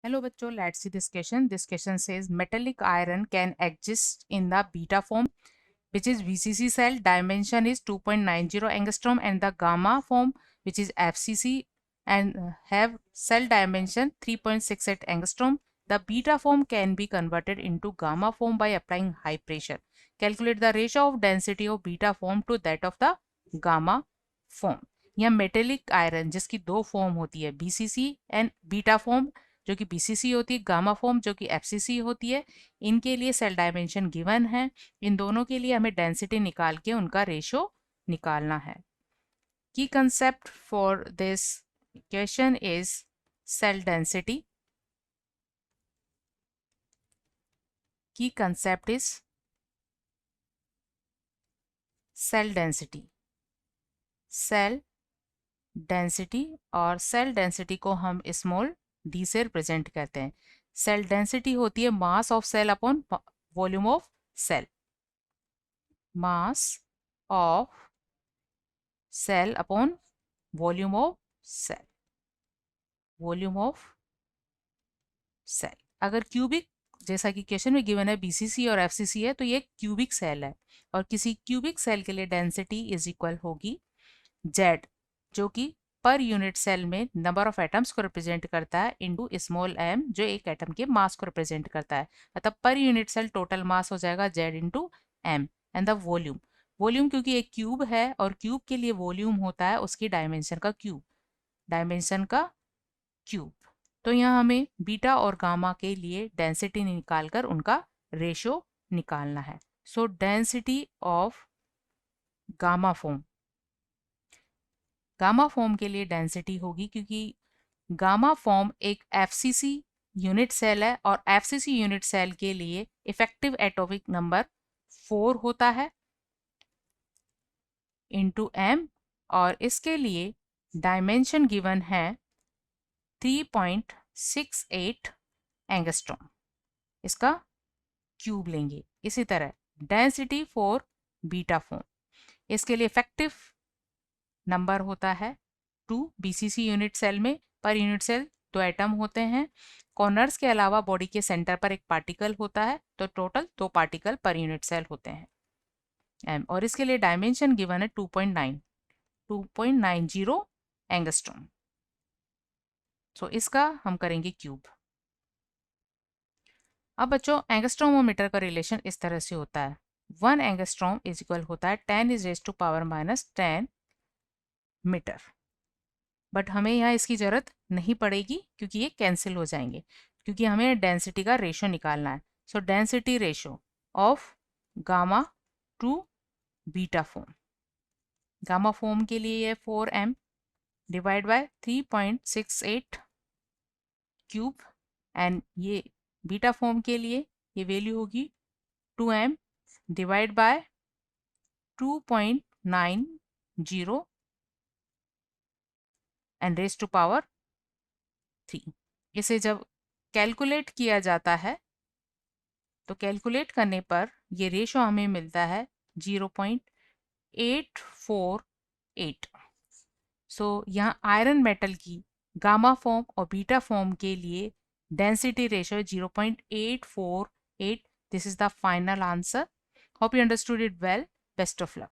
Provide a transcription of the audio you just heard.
Hello bachcho, let's see this question. This question says metallic iron can exist in the beta form, which is VCC cell. Dimension is 2.90 angstrom, and the gamma form, which is FCC, and have cell dimension 3.68 angstrom. The beta form can be converted into gamma form by applying high pressure. Calculate the ratio of density of beta form to that of the gamma form. यह metallic iron जिसकी दो form होती है, BCC and beta form जो कि BCC होती है, gamma form जो कि FCC होती है, इनके लिए सेल डायमेंशन गिवन है। इन दोनों के लिए हमें डेंसिटी निकाल के उनका रेशो निकालना है। की concept for this question is cell density. की concept is cell density. Cell density, और सेल डेंसिटी को हम स्मॉल डी से रिप्रेजेंट करते हैं। सेल डेंसिटी होती है mass of cell upon volume of cell. Mass of cell upon volume of cell. Volume of cell. अगर क्यूबिक, जैसा कि क्वेश्चन में गिवन है बीसीसी और एफसीसी है, तो ये क्यूबिक सेल है, और किसी क्यूबिक सेल के लिए डेंसिटी इज इक्वल होगी जेड, जो कि पर यूनिट सेल में नंबर ऑफ एटम्स को रिप्रेजेंट करता है, इनटू स्मॉल एम जो एक एटम के मास को रिप्रेजेंट करता है। मतलब पर यूनिट सेल टोटल मास हो जाएगा Z into M. And the volume, volume क्योंकि एक क्यूब है और क्यूब के लिए वॉल्यूम होता है उसकी डायमेंशन का क्यूब, डायमेंशन का क्यूब। तो यहाँ हमें बीटा और गामा के लिए डेंसिटी निकालकर उनका रेशो निकालना है। So density of gamma form, gamma form के लिए डेंसिटी होगी, क्योंकि गामा फॉर्म एक एफसीसी यूनिट सेल है और एफसीसी यूनिट सेल के लिए इफेक्टिव एटॉमिक नंबर 4 होता है इंटू एम, और इसके लिए डायमेंशन गिवन है 3.68 एंगस्ट्रॉम। इसका क्यूब लेंगे। इसी तरह डेंसिटी फॉर बीटा फॉर्म, इसके लिए इफेक्टिव नंबर होता है 2। बीसीसी यूनिट सेल में पर यूनिट सेल 2 एटम होते हैं। कॉर्नर्स के अलावा बॉडी के सेंटर पर एक पार्टिकल होता है, तो total 2 particle per unit cell होते हैं एम, और इसके लिए डायमेंशन गिवन है 2.90 एंगस्ट्रॉम। सो इसका हम करेंगे क्यूब। अब बच्चों एंगस्ट्रोमोमीटर का रिलेशन इस तरह से होता है, 1 एंगस्ट्रॉम इज इक्वल होता है 10⁻⁻10 मीटर। बट हमें यहाँ इसकी ज़रूरत नहीं पड़ेगी क्योंकि ये कैंसिल हो जाएंगे, क्योंकि हमें डेंसिटी का रेशो निकालना है। So density ratio of gamma to beta form, gamma form के लिए ये 4m divide by 3.68 cube, and ये बीटा फॉर्म के लिए ये वैल्यू होगी 2m divide by 2.90 and raise to power 3। इसे जब कैलकुलेट किया जाता है तो कैलकुलेट करने पर ये रेशो हमें मिलता है 0.848। सो यहाँ आयरन मेटल की गामा फॉर्म और बीटा फॉर्म के लिए density ratio 0.848। This is the final answer. Hope you understood it well. Best of luck.